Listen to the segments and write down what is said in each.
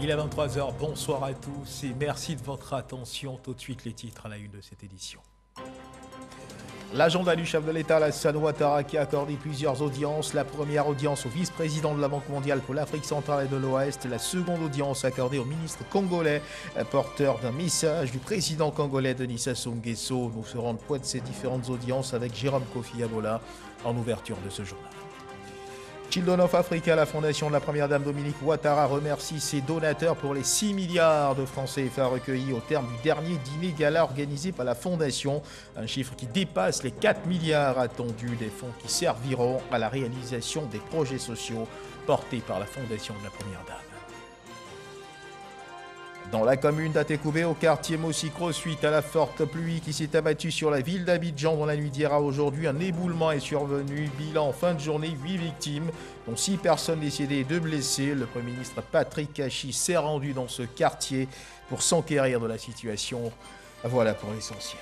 Il est 23 h, bonsoir à tous et merci de votre attention. Tout de suite les titres à la une de cette édition. L'agenda du chef de l'État, Alassane Ouattara, qui a accordé plusieurs audiences. La première audience au vice-président de la Banque mondiale pour l'Afrique centrale et de l'Ouest. La seconde audience accordée au ministre congolais, porteur d'un message du président congolais Denis Sassou Nguesso. Nous ferons le poids de ces différentes audiences avec Jérôme Kofi Abola en ouverture de ce journal. Children of Africa, la fondation de la première dame Dominique Ouattara, remercie ses donateurs pour les 6 milliards de francs CFA recueillis au terme du dernier dîner gala organisé par la fondation. Un chiffre qui dépasse les 4 milliards attendus, des fonds qui serviront à la réalisation des projets sociaux portés par la fondation de la première dame. Dans la commune d'Atekoubé, au quartier Mosikro, suite à la forte pluie qui s'est abattue sur la ville d'Abidjan dans la nuit d'hier à aujourd'hui, un éboulement est survenu. Bilan en fin de journée, 8 victimes, dont 6 personnes décédées et 2 blessés. Le Premier ministre Patrick Kachi s'est rendu dans ce quartier pour s'enquérir de la situation. Voilà pour l'essentiel.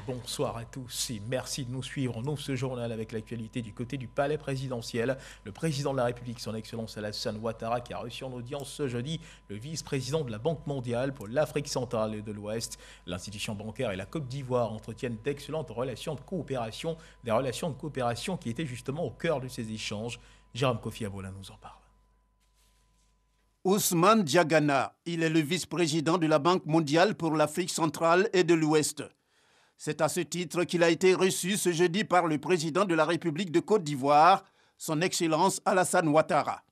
Bonsoir à tous et merci de nous suivre. On ouvre ce journal avec l'actualité du côté du palais présidentiel. Le président de la République, son Excellence Alassane Ouattara, qui a reçu en audience ce jeudi le vice-président de la Banque mondiale pour l'Afrique centrale et de l'Ouest. L'institution bancaire et la Côte d'Ivoire entretiennent d'excellentes relations de coopération, des relations de coopération qui étaient justement au cœur de ces échanges. Jérôme Kofi Abola nous en parle. Ousmane Diagana, il est le vice-président de la Banque mondiale pour l'Afrique centrale et de l'Ouest. C'est à ce titre qu'il a été reçu ce jeudi par le président de la République de Côte d'Ivoire, son Excellence Alassane Ouattara.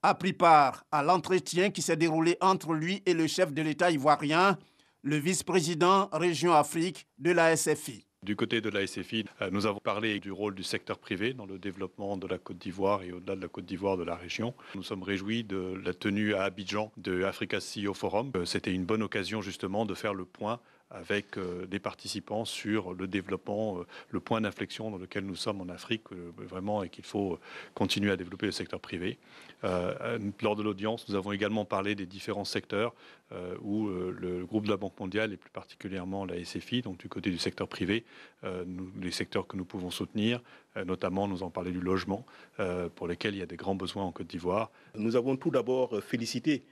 A pris part à l'entretien qui s'est déroulé entre lui et le chef de l'État ivoirien, le vice-président Région Afrique de la SFI. Du côté de la SFI, nous avons parlé du rôle du secteur privé dans le développement de la Côte d'Ivoire et au-delà de la Côte d'Ivoire de la région. Nous sommes réjouis de la tenue à Abidjan de Africa CEO Forum. C'était une bonne occasion justement de faire le point avec des participants sur le développement, le point d'inflexion dans lequel nous sommes en Afrique, vraiment, et qu'il faut continuer à développer le secteur privé. Lors de l'audience, nous avons également parlé des différents secteurs où le groupe de la Banque mondiale, et plus particulièrement la SFI, donc du côté du secteur privé, les secteurs que nous pouvons soutenir, notamment nous en parler du logement, pour lesquels il y a des grands besoins en Côte d'Ivoire. Nous avons tout d'abord félicité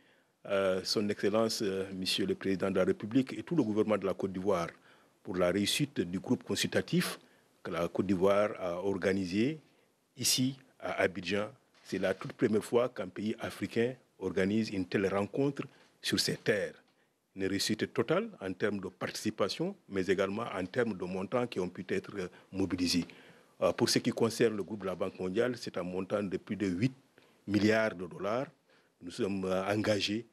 Son Excellence, Monsieur le Président de la République et tout le gouvernement de la Côte d'Ivoire pour la réussite du groupe consultatif que la Côte d'Ivoire a organisé ici à Abidjan. C'est la toute première fois qu'un pays africain organise une telle rencontre sur ses terres. Une réussite totale en termes de participation, mais également en termes de montants qui ont pu être mobilisés. Pour ce qui concerne le groupe de la Banque mondiale, c'est un montant de plus de 8 milliards de dollars. Nous sommes engagés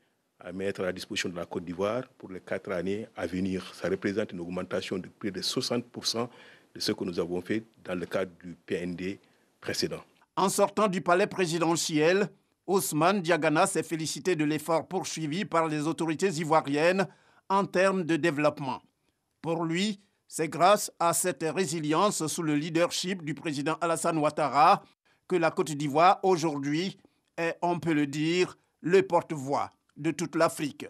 à mettre à la disposition de la Côte d'Ivoire pour les 4 années à venir. Ça représente une augmentation de plus de 60% de ce que nous avons fait dans le cadre du PND précédent. En sortant du palais présidentiel, Ousmane Diagana s'est félicité de l'effort poursuivi par les autorités ivoiriennes en termes de développement. Pour lui, c'est grâce à cette résilience sous le leadership du président Alassane Ouattara que la Côte d'Ivoire aujourd'hui est, on peut le dire, le porte-voix de toute l'Afrique.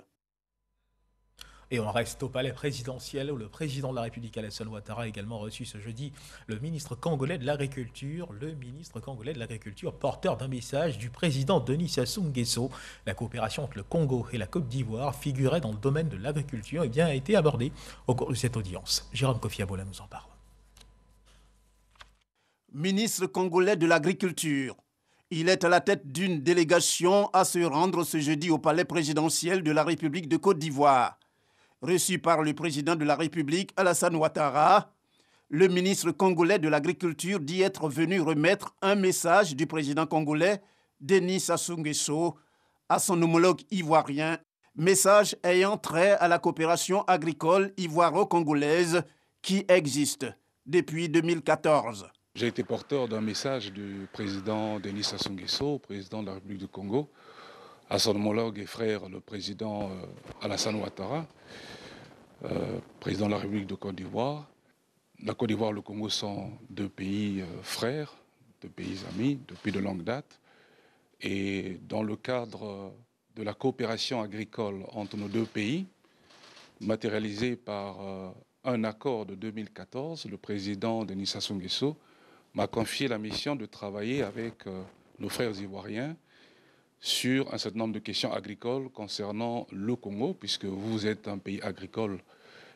Et on reste au palais présidentiel où le président de la République, Alassane Ouattara, a également reçu ce jeudi le ministre congolais de l'Agriculture. Le ministre congolais de l'Agriculture, porteur d'un message du président Denis Sassou Nguesso. La coopération entre le Congo et la Côte d'Ivoire figurait dans le domaine de l'agriculture et a été abordée au cours de cette audience. Jérôme Kofi Abola nous en parle. Ministre congolais de l'Agriculture. Il est à la tête d'une délégation à se rendre ce jeudi au palais présidentiel de la République de Côte d'Ivoire. Reçu par le président de la République, Alassane Ouattara, le ministre congolais de l'Agriculture dit être venu remettre un message du président congolais, Denis Sassou Nguesso, à son homologue ivoirien, message ayant trait à la coopération agricole ivoiro-congolaise qui existe depuis 2014. J'ai été porteur d'un message du président Denis Sassou Nguesso, président de la République du Congo, à son homologue et frère, le président Alassane Ouattara, président de la République de Côte d'Ivoire. La Côte d'Ivoire et le Congo sont deux pays frères, deux pays amis depuis de longue date. Et dans le cadre de la coopération agricole entre nos deux pays, matérialisé par un accord de 2014, le président Denis Sassou Nguesso m'a confié la mission de travailler avec nos frères ivoiriens sur un certain nombre de questions agricoles concernant le Congo, puisque vous êtes un pays agricole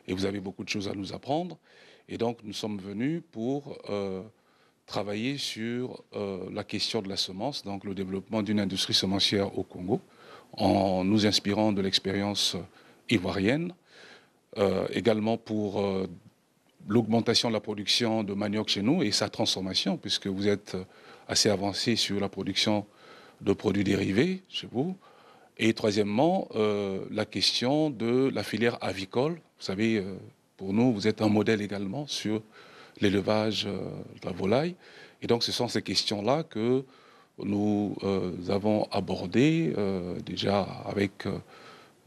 et vous avez beaucoup de choses à nous apprendre. Et donc, nous sommes venus pour travailler sur la question de la semence, donc le développement d'une industrie semencière au Congo, en nous inspirant de l'expérience ivoirienne, également pour l'augmentation de la production de manioc chez nous et sa transformation, puisque vous êtes assez avancé sur la production de produits dérivés chez vous. Et troisièmement, la question de la filière avicole. Vous savez, pour nous, vous êtes un modèle également sur l'élevage de la volaille. Et donc, ce sont ces questions-là que nous avons abordées déjà avec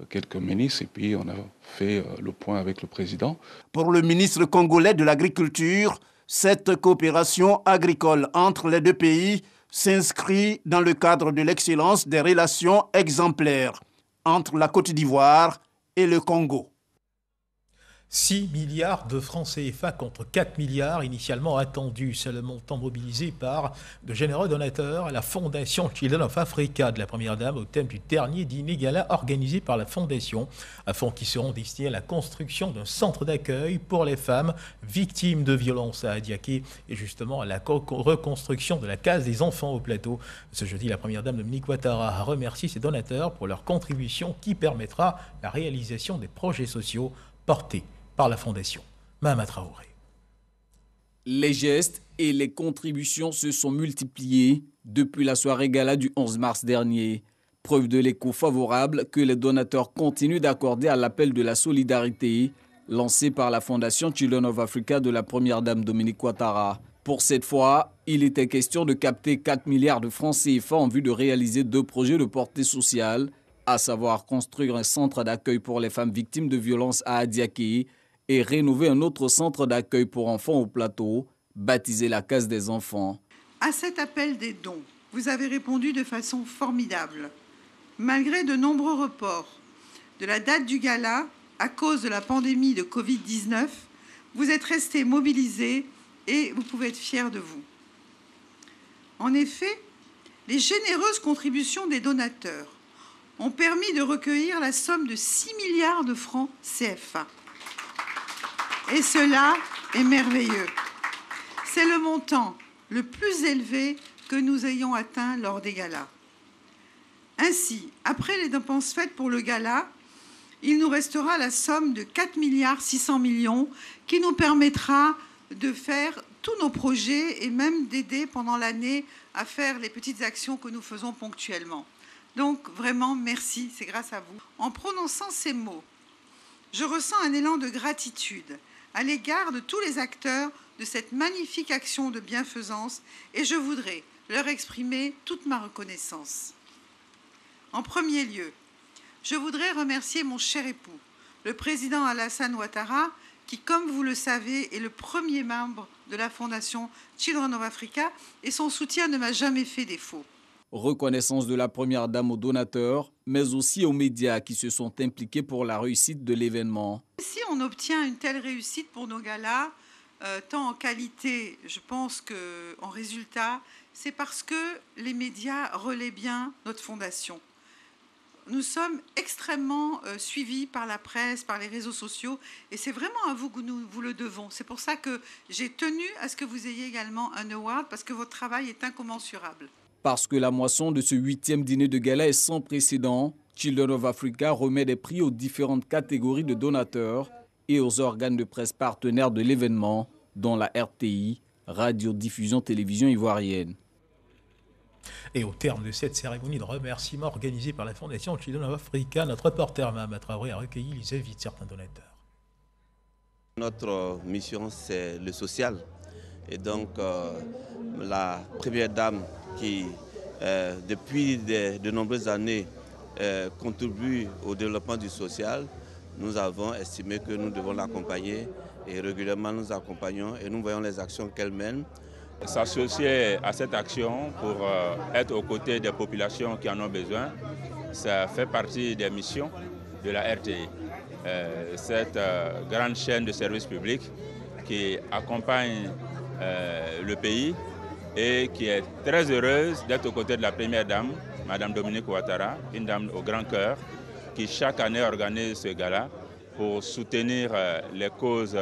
quelques ministres, et puis on a fait le point avec le président. Pour le ministre congolais de l'Agriculture, cette coopération agricole entre les deux pays s'inscrit dans le cadre de l'excellence des relations exemplaires entre la Côte d'Ivoire et le Congo. 6 milliards de francs CFA contre 4 milliards initialement attendus. C'est le montant mobilisé par de généreux donateurs à la Fondation Children of Africa de la Première Dame au thème du dernier dîner gala organisé par la Fondation. Un fonds qui seront destinés à la construction d'un centre d'accueil pour les femmes victimes de violences à Adiaké et justement à la reconstruction de la case des enfants au plateau. Ce jeudi, la Première Dame Dominique Ouattara a remercié ses donateurs pour leur contribution qui permettra la réalisation des projets sociaux portés par la Fondation. Mahama Traoré. Les gestes et les contributions se sont multipliés depuis la soirée gala du 11 mars dernier. Preuve de l'écho favorable que les donateurs continuent d'accorder à l'appel de la solidarité lancé par la Fondation Children of Africa de la Première Dame Dominique Ouattara. Pour cette fois, il était question de capter 4 milliards de francs CFA en vue de réaliser 2 projets de portée sociale, à savoir construire un centre d'accueil pour les femmes victimes de violences à Adiaké et rénover un autre centre d'accueil pour enfants au plateau, baptisé la Case des enfants. À cet appel des dons, vous avez répondu de façon formidable. Malgré de nombreux reports de la date du gala à cause de la pandémie de Covid-19, vous êtes restés mobilisés et vous pouvez être fiers de vous. En effet, les généreuses contributions des donateurs ont permis de recueillir la somme de 6 milliards de francs CFA. Et cela est merveilleux. C'est le montant le plus élevé que nous ayons atteint lors des galas. Ainsi, après les dépenses faites pour le gala, il nous restera la somme de 4 milliards 600 millions qui nous permettra de faire tous nos projets et même d'aider pendant l'année à faire les petites actions que nous faisons ponctuellement. Donc vraiment, merci, c'est grâce à vous. En prononçant ces mots, je ressens un élan de gratitude à l'égard de tous les acteurs de cette magnifique action de bienfaisance et je voudrais leur exprimer toute ma reconnaissance. En premier lieu, je voudrais remercier mon cher époux, le président Alassane Ouattara, qui, comme vous le savez, est le premier membre de la Fondation Children of Africa et son soutien ne m'a jamais fait défaut. Reconnaissance de la Première Dame aux donateurs, mais aussi aux médias qui se sont impliqués pour la réussite de l'événement. Si on obtient une telle réussite pour nos galas, tant en qualité, je pense qu'en résultat, c'est parce que les médias relaient bien notre fondation. Nous sommes extrêmement suivis par la presse, par les réseaux sociaux, et c'est vraiment à vous que nous vous le devons. C'est pour ça que j'ai tenu à ce que vous ayez également un award, parce que votre travail est incommensurable. Parce que la moisson de ce 8e dîner de gala est sans précédent, Children of Africa remet des prix aux différentes catégories de donateurs et aux organes de presse partenaires de l'événement, dont la RTI, Radio-Diffusion Télévision Ivoirienne. Et au terme de cette cérémonie de remerciement organisée par la Fondation Children of Africa, notre reporter Mahama Traoré a recueilli les avis de certains donateurs. Notre mission, c'est le social. Et donc, la Première Dame qui, depuis de nombreuses années, contribue au développement du social, nous avons estimé que nous devons l'accompagner et régulièrement nous accompagnons et nous voyons les actions qu'elle mène. S'associer à cette action pour être aux côtés des populations qui en ont besoin, ça fait partie des missions de la RTI. Cette grande chaîne de services publics qui accompagne le pays et qui est très heureuse d'être aux côtés de la Première Dame Madame Dominique Ouattara, une dame au grand cœur, qui chaque année organise ce gala pour soutenir les causes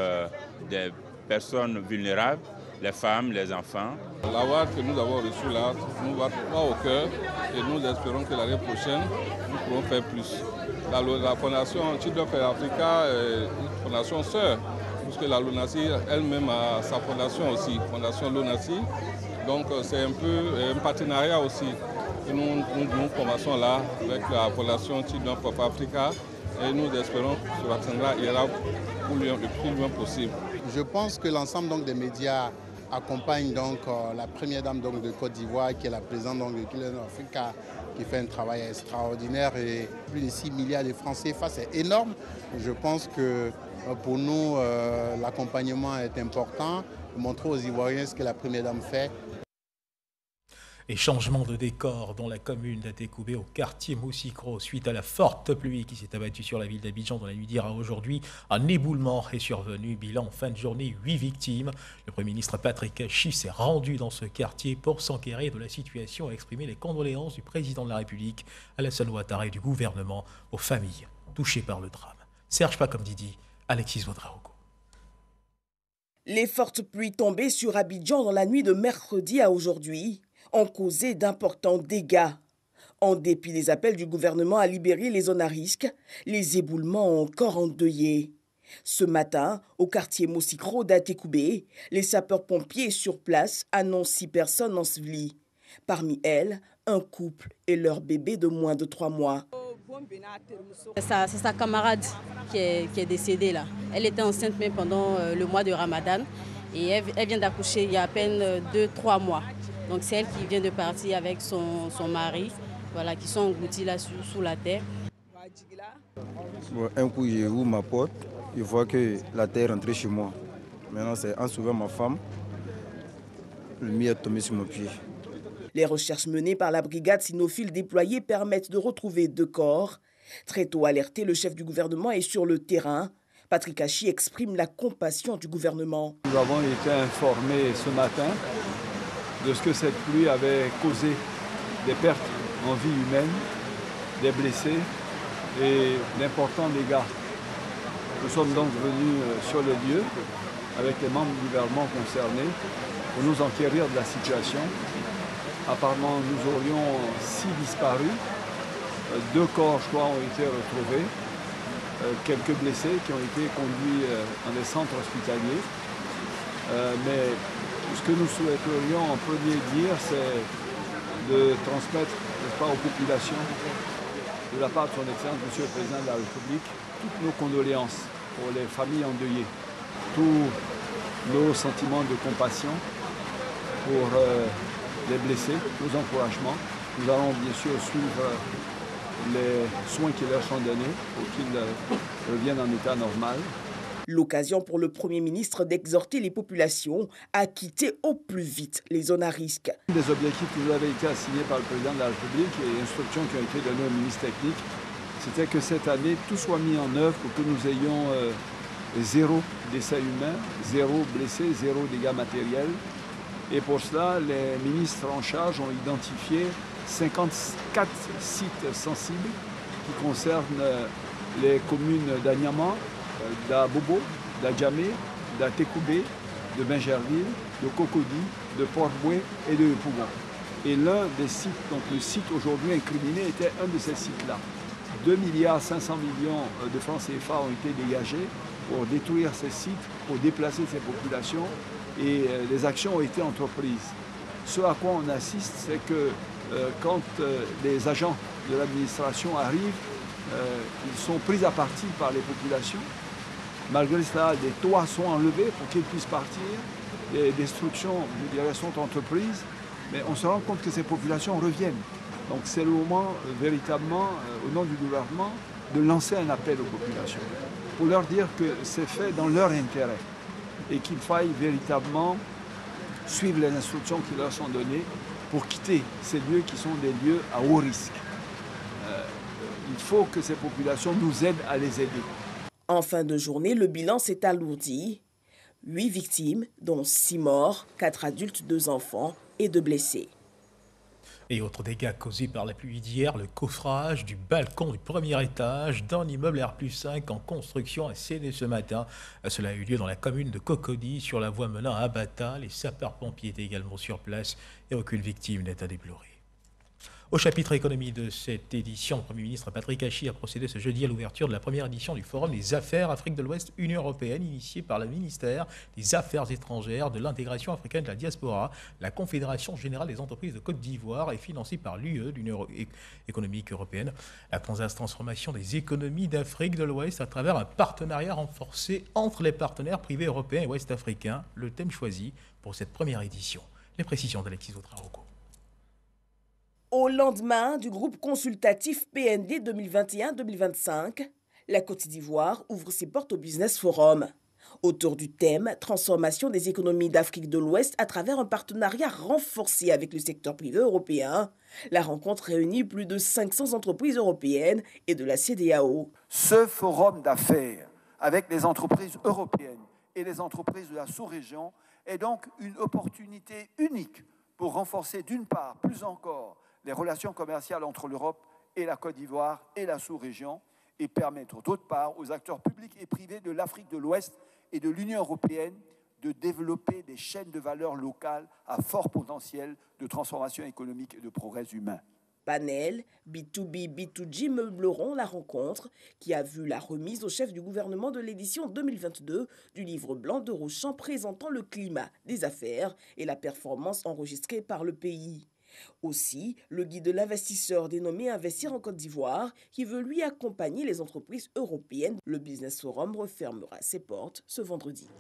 des personnes vulnérables, les femmes, les enfants. L'award que nous avons reçu là nous va au cœur et nous espérons que l'année prochaine, nous pourrons faire plus. La fondation Children for Africa est une fondation sœur, puisque la LONASI elle-même a sa fondation aussi, Fondation LONASI. Donc c'est un peu un partenariat aussi. Nous commençons là avec la fondation Children for Africa et nous espérons que ce partenariat ira le plus loin possible. Je pense que l'ensemble des médias accompagne la première dame de Côte d'Ivoire, qui est la présidente de Children of Africa, qui fait un travail extraordinaire, et plus de 6 milliards de francs CFA, c'est énorme. Je pense que pour nous, l'accompagnement est important, montrer aux Ivoiriens ce que la première dame fait. Et changement de décor dans la commune d'Atekoubé au quartier Moussicro suite à la forte pluie qui s'est abattue sur la ville d'Abidjan dans la nuit d'hier à aujourd'hui. Un éboulement est survenu, bilan en fin de journée, 8 victimes. Le Premier ministre Patrick Achi s'est rendu dans ce quartier pour s'enquérir de la situation et exprimer les condoléances du président de la République, Alassane Ouattara, et du gouvernement aux familles touchées par le drame. Serge Pakomdidi, Alexis Ouadraogo. Les fortes pluies tombées sur Abidjan dans la nuit de mercredi à aujourd'hui ont causé d'importants dégâts. En dépit des appels du gouvernement à libérer les zones à risque, les éboulements ont encore endeuillé. Ce matin, au quartier Moussicro d'Atekoubé, les sapeurs-pompiers sur place annoncent 6 personnes ensevelies. Parmi elles, un couple et leur bébé de moins de 3 mois. C'est sa camarade qui est décédée là. Elle était enceinte même pendant le mois de Ramadan et elle vient d'accoucher il y a à peine 2-3 mois. Donc c'est elle qui vient de partir avec son mari, voilà, qui sont engloutis là sous la terre. Un coup j'ai ouvert ma porte, je vois que la terre est rentrée chez moi. Maintenant c'est en sauvant ma femme, le mien est tombé sur mon pied. Les recherches menées par la brigade cynophile déployée permettent de retrouver 2 corps. Très tôt alerté, le chef du gouvernement est sur le terrain. Patrick Achi exprime la compassion du gouvernement. Nous avons été informés ce matin de ce que cette pluie avait causé, des pertes en vie humaine, des blessés et d'importants dégâts. Nous sommes donc venus sur le lieu avec les membres du gouvernement concernés pour nous enquérir de la situation. Apparemment, nous aurions 6 disparus, 2 corps, je crois, ont été retrouvés, quelques blessés qui ont été conduits dans des centres hospitaliers. Mais ce que nous souhaiterions en premier dire, c'est de transmettre, n'est-ce pas, aux populations, de la part de son Excellence, Monsieur le Président de la République, toutes nos condoléances pour les familles endeuillées, tous nos sentiments de compassion pour les blessés, nos encouragements. Nous allons bien sûr suivre les soins qui leur sont donnés pour qu'ils reviennent en état normal. L'occasion pour le Premier ministre d'exhorter les populations à quitter au plus vite les zones à risque. Des objectifs qui nous avaient été assignés par le Président de la République et les instructions qui ont été données au ministre technique, c'était que cette année, tout soit mis en œuvre pour que nous ayons 0 décès humain, 0 blessés, 0 dégâts matériels. Et pour cela, les ministres en charge ont identifié 54 sites sensibles qui concernent les communes d'Anyama, d'Abobo, d'Adjamé, d'Atekoubé, de Bingerville, de Cocody, de Port-Boué et de Pougon. Et l'un des sites, donc le site aujourd'hui incriminé, était un de ces sites-là. 2,5 milliards de francs CFA ont été dégagés pour détruire ces sites, pour déplacer ces populations, et les actions ont été entreprises. Ce à quoi on assiste, c'est que quand les agents de l'administration arrivent, ils sont pris à partie par les populations. Malgré cela, des toits sont enlevés pour qu'ils puissent partir. Les destructions, je dirais, sont entreprises. Mais on se rend compte que ces populations reviennent. Donc c'est le moment, véritablement, au nom du gouvernement, de lancer un appel aux populations pour leur dire que c'est fait dans leur intérêt et qu'il faille véritablement suivre les instructions qui leur sont données pour quitter ces lieux qui sont des lieux à haut risque. Il faut que ces populations nous aident à les aider. En fin de journée, le bilan s'est alourdi. 8 victimes, dont 6 morts, 4 adultes, 2 enfants et 2 blessés. Et autre dégât causé par la pluie d'hier, le coffrage du balcon du premier étage d'un immeuble R+5 en construction a cédé ce matin. Cela a eu lieu dans la commune de Cocody, sur la voie menant à Abata. Les sapeurs-pompiers étaient également sur place et aucune victime n'est à déplorer. Au chapitre économie de cette édition, le Premier ministre Patrick Hachi a procédé ce jeudi à l'ouverture de la première édition du Forum des affaires Afrique de l'Ouest Union européenne, initié par le ministère des Affaires étrangères, de l'intégration africaine de la diaspora, la Confédération générale des entreprises de Côte d'Ivoire et financé par l'UE, l'Union économique européenne. La transformation des économies d'Afrique de l'Ouest à travers un partenariat renforcé entre les partenaires privés européens et ouest-africains, le thème choisi pour cette première édition. Les précisions d'Alexis Outraroco. Au lendemain du groupe consultatif PND 2021-2025, la Côte d'Ivoire ouvre ses portes au Business Forum. Autour du thème « Transformation des économies d'Afrique de l'Ouest à travers un partenariat renforcé avec le secteur privé européen », la rencontre réunit plus de 500 entreprises européennes et de la CEDEAO. Ce forum d'affaires avec les entreprises européennes et les entreprises de la sous-région est donc une opportunité unique pour renforcer d'une part, plus encore, les relations commerciales entre l'Europe et la Côte d'Ivoire et la sous-région et permettre d'autre part aux acteurs publics et privés de l'Afrique de l'Ouest et de l'Union européenne de développer des chaînes de valeur locales à fort potentiel de transformation économique et de progrès humain. Panel, B2B, B2G meubleront la rencontre qui a vu la remise au chef du gouvernement de l'édition 2022 du livre blanc de Rochon présentant le climat des affaires et la performance enregistrée par le pays. Aussi, le guide de l'investisseur dénommé Investir en Côte d'Ivoire, qui veut lui accompagner les entreprises européennes. Le Business Forum refermera ses portes ce vendredi.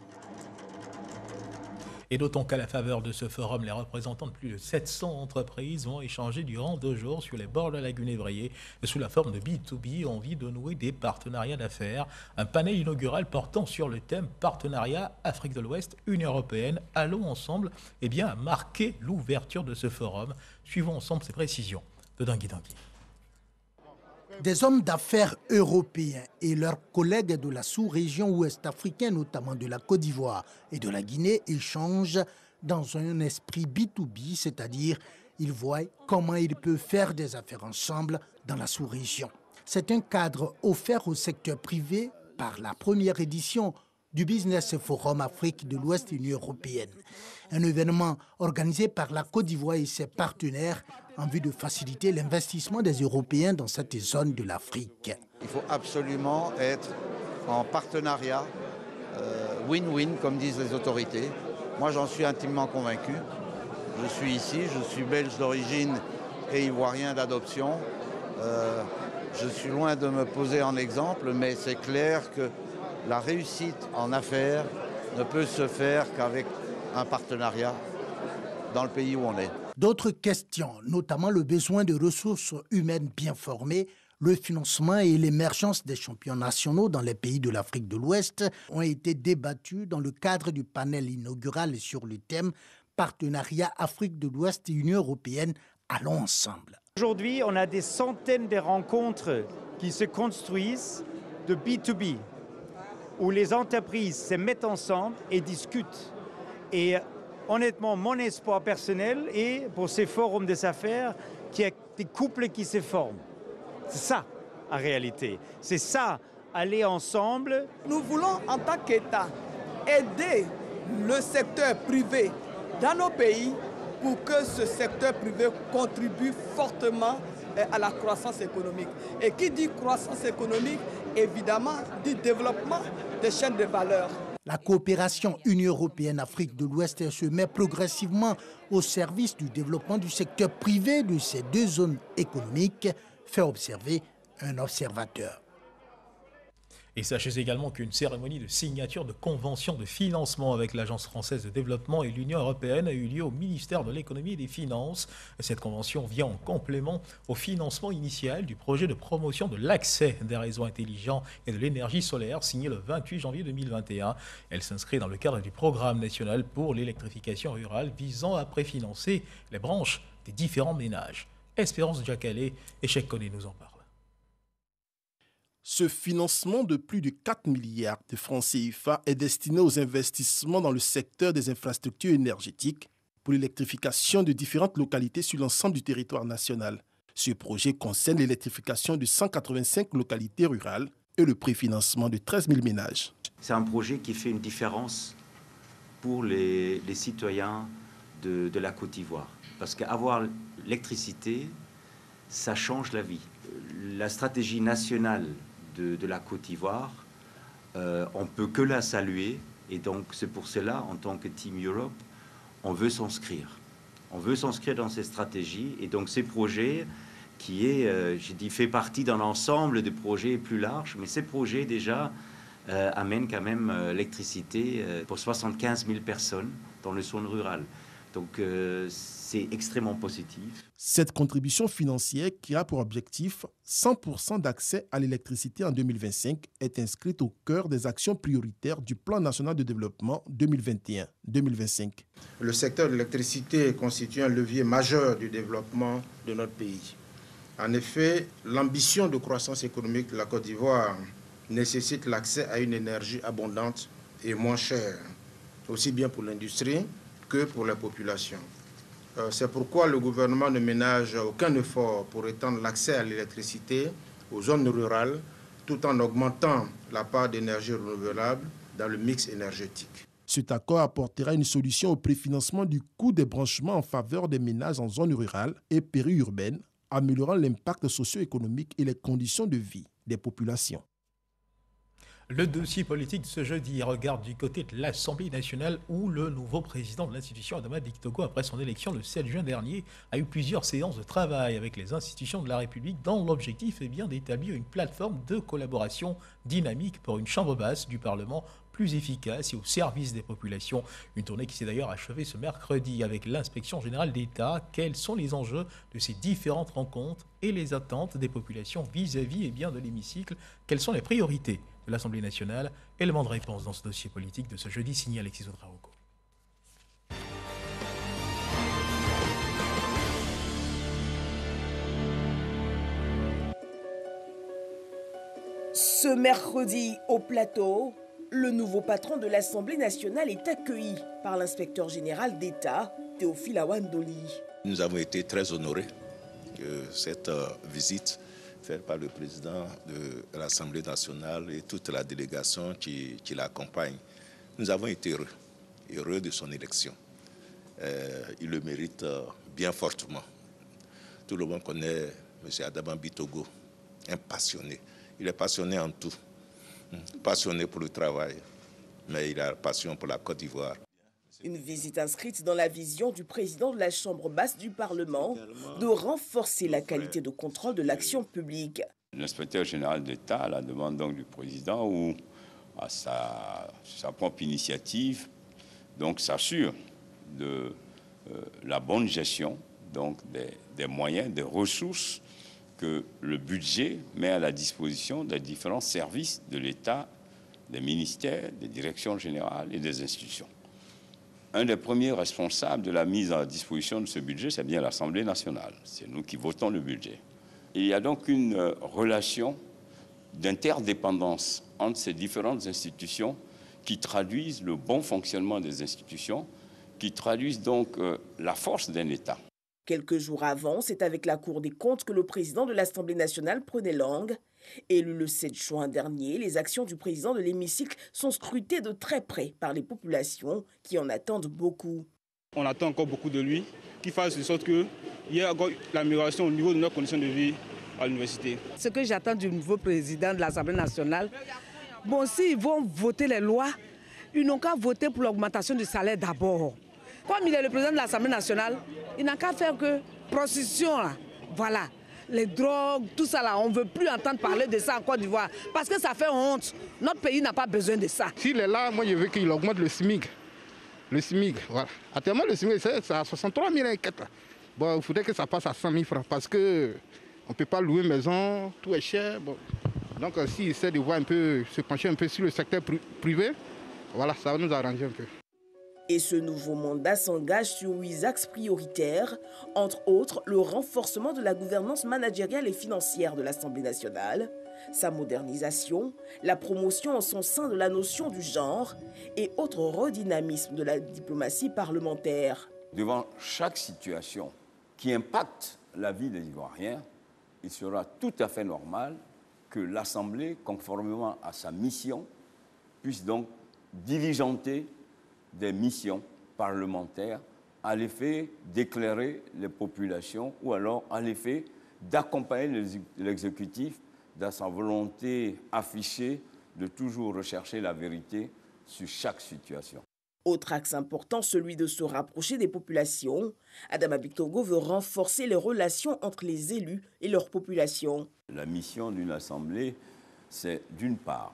Et notons qu'à la faveur de ce forum, les représentants de plus de 700 entreprises vont échanger durant 2 jours sur les bords de la lagune Évrier sous la forme de B2B, envie de nouer des partenariats d'affaires. Un panel inaugural portant sur le thème Partenariat Afrique de l'Ouest, Union européenne. Allons ensemble a marqué l'ouverture de ce forum. Suivons ensemble ces précisions de Dangui Dangui. Des hommes d'affaires européens et leurs collègues de la sous-région ouest-africaine, notamment de la Côte d'Ivoire et de la Guinée, échangent dans un esprit B2B, c'est-à-dire ils voient comment ils peuvent faire des affaires ensemble dans la sous-région. C'est un cadre offert au secteur privé par la première édition du Business Forum Afrique de l'Ouest Union européenne. Un événement organisé par la Côte d'Ivoire et ses partenaires en vue de faciliter l'investissement des Européens dans cette zone de l'Afrique. Il faut absolument être en partenariat, win-win, comme disent les autorités. Moi, j'en suis intimement convaincu. Je suis ici, je suis belge d'origine et ivoirien d'adoption. Je suis loin de me poser en exemple, mais c'est clair que la réussite en affaires ne peut se faire qu'avec un partenariat dans le pays où on est. D'autres questions, notamment le besoin de ressources humaines bien formées, le financement et l'émergence des champions nationaux dans les pays de l'Afrique de l'Ouest, ont été débattus dans le cadre du panel inaugural sur le thème « Partenariat Afrique de l'Ouest et Union européenne, allons ensemble ». Aujourd'hui, on a des centaines de rencontres qui se construisent de B2B, où les entreprises se mettent ensemble et discutent. Et honnêtement, mon espoir personnel est pour ces forums des affaires qu'il y a des couples qui se forment. C'est ça, en réalité. C'est ça, aller ensemble. Nous voulons, en tant qu'État, aider le secteur privé dans nos pays pour que ce secteur privé contribue fortement à la croissance économique. Et qui dit croissance économique, évidemment, dit développement des chaînes de valeur. La coopération Union européenne-Afrique de l'Ouest se met progressivement au service du développement du secteur privé de ces 2 zones économiques, fait observer un observateur. Et sachez également qu'une cérémonie de signature de convention de financement avec l'Agence française de développement et l'Union européenne a eu lieu au ministère de l'économie et des finances. Cette convention vient en complément au financement initial du projet de promotion de l'accès des réseaux intelligents et de l'énergie solaire signé le 28 janvier 2021. Elle s'inscrit dans le cadre du programme national pour l'électrification rurale visant à préfinancer les branches des différents ménages. Espérance Diakale et Cheikh Koné nous en parle. Ce financement de plus de 4 milliards de francs CFA est destiné aux investissements dans le secteur des infrastructures énergétiques, pour l'électrification de différentes localités sur l'ensemble du territoire national. Ce projet concerne l'électrification de 185 localités rurales et le préfinancement de 13 000 ménages. C'est un projet qui fait une différence pour les citoyens de la Côte d'Ivoire. Parce qu'avoir l'électricité, ça change la vie. La stratégie nationale de la Côte d'Ivoire, on ne peut que la saluer. Et donc, c'est pour cela, en tant que Team Europe, on veut s'inscrire. On veut s'inscrire dans ces stratégies. Et donc, ces projets qui est, j'ai dit, fait partie d'un ensemble de projets plus larges, mais ces projets, déjà, amènent quand même l'électricité pour 75 000 personnes dans le zone rural. Donc, c'est extrêmement positif. Cette contribution financière qui a pour objectif 100% d'accès à l'électricité en 2025 est inscrite au cœur des actions prioritaires du Plan national de développement 2021-2025. Le secteur de l'électricité constitue un levier majeur du développement de notre pays. En effet, l'ambition de croissance économique de la Côte d'Ivoire nécessite l'accès à une énergie abondante et moins chère, aussi bien pour l'industrie que pour la population. C'est pourquoi le gouvernement ne ménage aucun effort pour étendre l'accès à l'électricité aux zones rurales, tout en augmentant la part d'énergie renouvelable dans le mix énergétique. Cet accord apportera une solution au préfinancement du coût des branchements en faveur des ménages en zone rurale et périurbaine, améliorant l'impact socio-économique et les conditions de vie des populations. Le dossier politique de ce jeudi regarde du côté de l'Assemblée nationale où le nouveau président de l'institution, Adama Bictogo, après son élection le 7 juin dernier, a eu plusieurs séances de travail avec les institutions de la République dont l'objectif est bien d'établir une plateforme de collaboration dynamique pour une chambre basse du Parlement plus efficace et au service des populations. Une tournée qui s'est d'ailleurs achevée ce mercredi avec l'inspection générale d'État. Quels sont les enjeux de ces différentes rencontres et les attentes des populations vis-à-vis de l'hémicycle? Quelles sont les priorités de l'Assemblée nationale? Élément de réponse dans ce dossier politique de ce jeudi signé Alexis Ouedraogo. Ce mercredi au plateau, le nouveau patron de l'Assemblée nationale est accueilli par l'inspecteur général d'État, Théophile Awandoli. Nous avons été très honorés que cette visite faite par le président de l'Assemblée nationale et toute la délégation qui l'accompagne. Nous avons été heureux de son élection. Il le mérite bien fortement. Tout le monde connaît M. Adama Bictogo, un passionné. Il est passionné en tout. Passionné pour le travail, mais il a la passion pour la Côte d'Ivoire. Une visite inscrite dans la vision du président de la Chambre basse du Parlement de renforcer la qualité de contrôle de l'action publique. L'inspecteur général d'État, à la demande donc du président, ou à sa propre initiative, donc s'assure de la bonne gestion donc des moyens, des ressources que le budget met à la disposition des différents services de l'État, des ministères, des directions générales et des institutions. Un des premiers responsables de la mise à disposition de ce budget, c'est bien l'Assemblée nationale. C'est nous qui votons le budget. Il y a donc une relation d'interdépendance entre ces différentes institutions qui traduisent le bon fonctionnement des institutions, qui traduisent donc la force d'un État. Quelques jours avant, c'est avec la Cour des comptes que le président de l'Assemblée nationale prenait langue. Élu le 7 juin dernier, les actions du président de l'hémicycle sont scrutées de très près par les populations qui en attendent beaucoup. On attend encore beaucoup de lui, qu'il fasse de sorte qu'il y ait encore l'amélioration au niveau de nos conditions de vie à l'université. Ce que j'attends du nouveau président de l'Assemblée nationale, bon, s'ils vont voter les lois, ils n'ont qu'à voter pour l'augmentation du salaire d'abord. Comme il est le président de l'Assemblée nationale, il n'a qu'à faire que prostitution, là. Voilà. Les drogues, tout ça là, on ne veut plus entendre parler de ça en Côte d'Ivoire parce que ça fait honte. Notre pays n'a pas besoin de ça. S'il est là, moi je veux qu'il augmente le SMIC. Le SMIC, voilà. Actuellement, le SMIC, c'est à 63 000 et quelques. Bon, il faudrait que ça passe à 100 000 francs parce qu'on ne peut pas louer une maison, tout est cher. Bon. Donc s'il essaie de voir un peu, se pencher un peu sur le secteur privé, voilà, ça va nous arranger un peu. Et ce nouveau mandat s'engage sur 8 axes prioritaires, entre autres le renforcement de la gouvernance managériale et financière de l'Assemblée nationale, sa modernisation, la promotion en son sein de la notion du genre et autres redynamismes de la diplomatie parlementaire. devant chaque situation qui impacte la vie des Ivoiriens, il sera tout à fait normal que l'Assemblée, conformément à sa mission, puisse donc diligenter des missions parlementaires à l'effet d'éclairer les populations ou alors à l'effet d'accompagner l'exécutif dans sa volonté affichée de toujours rechercher la vérité sur chaque situation. Autre axe important, celui de se rapprocher des populations. Adama Bictogo veut renforcer les relations entre les élus et leur population. La mission d'une assemblée, c'est d'une part,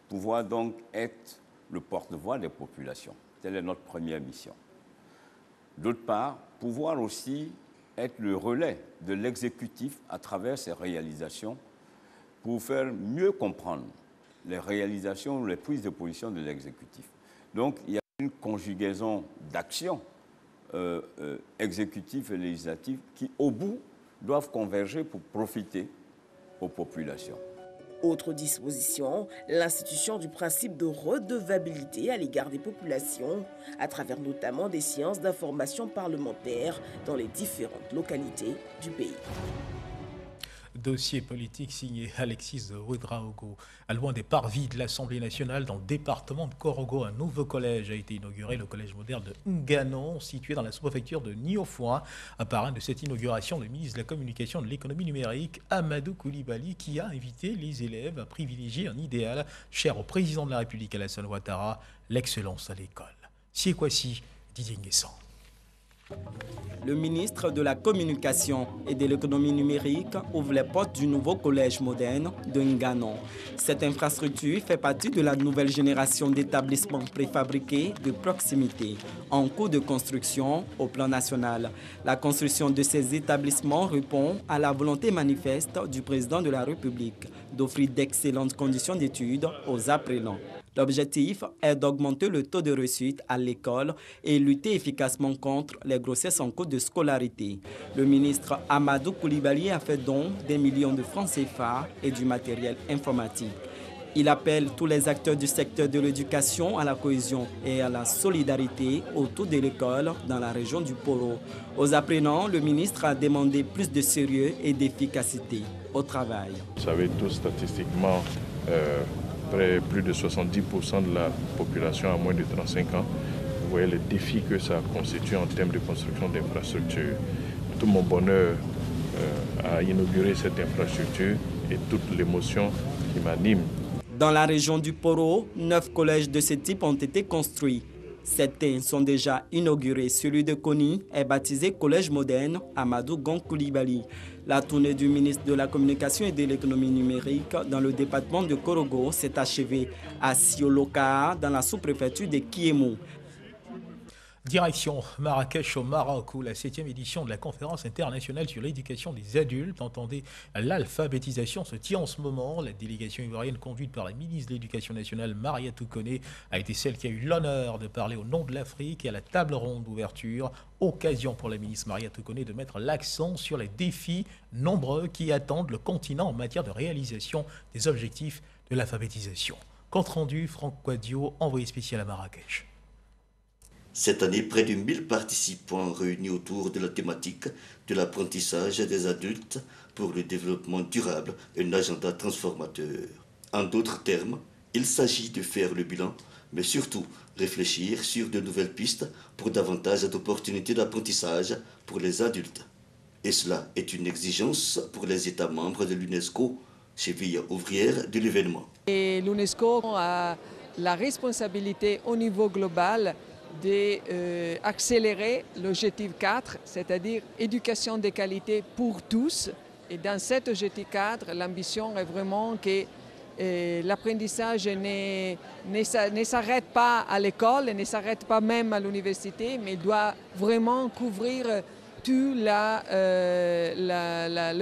pouvoir donc être le porte-voix des populations. Telle est notre première mission. D'autre part, pouvoir aussi être le relais de l'exécutif à travers ses réalisations pour faire mieux comprendre les réalisations ou les prises de position de l'exécutif. Donc, il y a une conjugaison d'actions exécutives et législatives qui, au bout, doivent converger pour profiter aux populations. Autre disposition, l'institution du principe de redevabilité à l'égard des populations, à travers notamment des séances d'information parlementaire dans les différentes localités du pays. Dossier politique signé Alexis Ouedraogo. À loin des parvis de l'Assemblée nationale, dans le département de Korogo, un nouveau collège a été inauguré, le collège moderne de Nganon, situé dans la sous-préfecture de Niofouin. Un parrain de cette inauguration, le ministre de la Communication et de l'Économie numérique, Amadou Koulibaly, qui a invité les élèves à privilégier un idéal cher au président de la République, Alassane Ouattara, l'excellence à l'école. Siékwasi, Didier Nguessan. Le ministre de la Communication et de l'Économie numérique ouvre les portes du nouveau collège moderne de Nganon. Cette infrastructure fait partie de la nouvelle génération d'établissements préfabriqués de proximité en cours de construction au plan national. La construction de ces établissements répond à la volonté manifeste du président de la République d'offrir d'excellentes conditions d'études aux apprenants. L'objectif est d'augmenter le taux de réussite à l'école et lutter efficacement contre les grossesses en cours de scolarité. Le ministre Amadou Koulibaly a fait don des millions de francs CFA et du matériel informatique. Il appelle tous les acteurs du secteur de l'éducation à la cohésion et à la solidarité autour de l'école dans la région du Poro. Aux apprenants, le ministre a demandé plus de sérieux et d'efficacité au travail. Vous savez tous statistiquement, plus de 70% de la population a moins de 35 ans. Vous voyez les défis que ça constitue en termes de construction d'infrastructures. Tout mon bonheur à inaugurer cette infrastructure et toute l'émotion qui m'anime. Dans la région du Poro, 9 collèges de ce type ont été construits. Certains sont déjà inaugurés. Celui de Koni est baptisé Collège moderne Amadou Gon Koulibaly. La tournée du ministre de la Communication et de l'Économie numérique dans le département de Korogo s'est achevée à Sioloka, dans la sous-préfecture de Kiemou. Direction Marrakech au Maroc, où la 7e édition de la conférence internationale sur l'éducation des adultes, entendez l'alphabétisation, se tient en ce moment. La délégation ivoirienne conduite par la ministre de l'Éducation nationale, Mariatou Koné, a été celle qui a eu l'honneur de parler au nom de l'Afrique et à la table ronde d'ouverture. Occasion pour la ministre Mariatou Koné de mettre l'accent sur les défis nombreux qui attendent le continent en matière de réalisation des objectifs de l'alphabétisation. Compte rendu, Franck Quadio, envoyé spécial à Marrakech. Cette année, près de 1000 participants réunis autour de la thématique de l'apprentissage des adultes pour le développement durable, un agenda transformateur. En d'autres termes, il s'agit de faire le bilan, mais surtout réfléchir sur de nouvelles pistes pour davantage d'opportunités d'apprentissage pour les adultes. Et cela est une exigence pour les États membres de l'UNESCO, cheville ouvrière de l'événement. L'UNESCO a la responsabilité au niveau global d'accélérer l'objectif 4, c'est-à-dire éducation de qualité pour tous. Et dans cet objectif 4, l'ambition est vraiment que l'apprentissage ne s'arrête pas à l'école, ne s'arrête pas même à l'université, mais doit vraiment couvrir tout le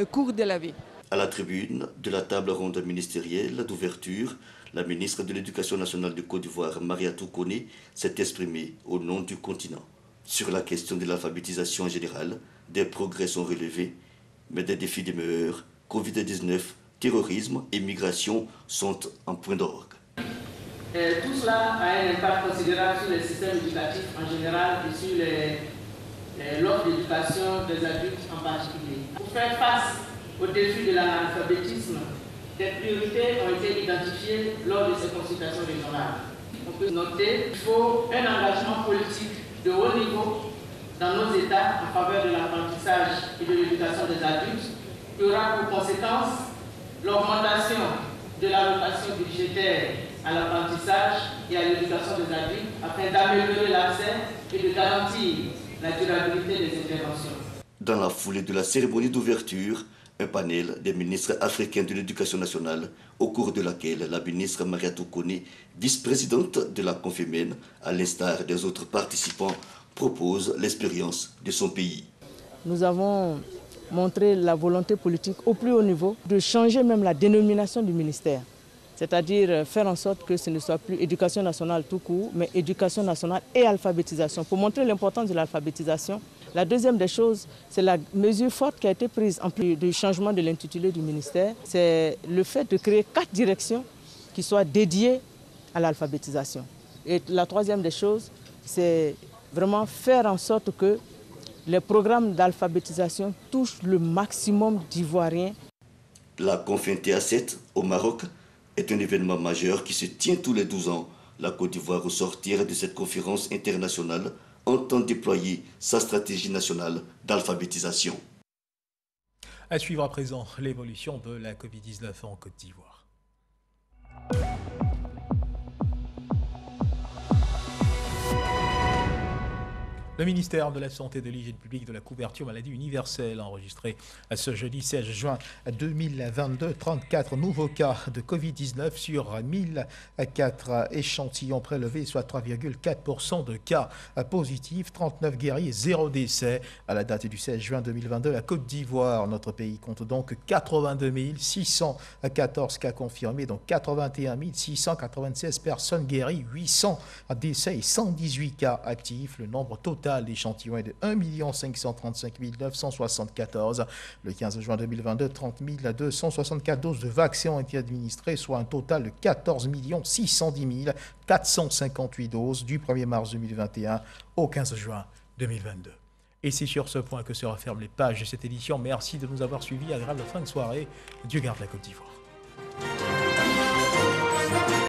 cours de la vie. À la tribune de la table ronde ministérielle d'ouverture, la ministre de l'Éducation nationale de Côte d'Ivoire, Mariatou Koné, s'est exprimée au nom du continent. Sur la question de l'alphabétisation en général, des progrès sont relevés, mais des défis demeurent. Covid-19, terrorisme et migration sont en point d'orgue. Tout cela a un impact considérable sur le système éducatif en général et sur l'offre d'éducation des adultes en particulier. Pour faire face au défi de l'analphabétisme, des priorités ont été identifiées lors de ces consultations régionales. On peut noter qu'il faut un engagement politique de haut niveau dans nos États en faveur de l'apprentissage et de l'éducation des adultes, qui aura pour conséquence l'augmentation de l'allocation budgétaire à l'apprentissage et à l'éducation des adultes afin d'améliorer l'accès et de garantir la durabilité des interventions. Dans la foulée de la cérémonie d'ouverture, un panel des ministres africains de l'éducation nationale, au cours de laquelle la ministre Mariatou Kone, vice-présidente de la Confémène, à l'instar des autres participants, propose l'expérience de son pays. Nous avons montré la volonté politique au plus haut niveau de changer même la dénomination du ministère. C'est-à-dire faire en sorte que ce ne soit plus éducation nationale tout court, mais éducation nationale et alphabétisation, pour montrer l'importance de l'alphabétisation. La deuxième des choses, c'est la mesure forte qui a été prise en plus du changement de l'intitulé du ministère, c'est le fait de créer 4 directions qui soient dédiées à l'alphabétisation. Et la troisième des choses, c'est vraiment faire en sorte que les programmes d'alphabétisation touchent le maximum d'Ivoiriens. La Confin TA7 au Maroc est un événement majeur qui se tient tous les 12 ans. La Côte d'Ivoire, au sortir de cette conférence internationale, entend déployer sa stratégie nationale d'alphabétisation. À suivre à présent l'évolution de la Covid-19 en Côte d'Ivoire. Le ministère de la Santé et de l'Hygiène publique de la couverture maladie universelle a enregistré ce jeudi 16 juin 2022 34 nouveaux cas de Covid-19 sur 1004 échantillons prélevés, soit 3,4% de cas positifs, 39 guéris et 0 décès. À la date du 16 juin 2022, la Côte d'Ivoire, notre pays, compte donc 82 614 cas confirmés, donc 81 696 personnes guéries, 800 décès et 118 cas actifs. Le nombre total d'échantillons est de 1 535 974. Le 15 juin 2022, 30 264 doses de vaccins ont été administrées, soit un total de 14 610 458 doses du 1er mars 2021 au 15 juin 2022. Et c'est sur ce point que se referment les pages de cette édition. Merci de nous avoir suivis. Agréable fin de soirée. Dieu garde la Côte d'Ivoire.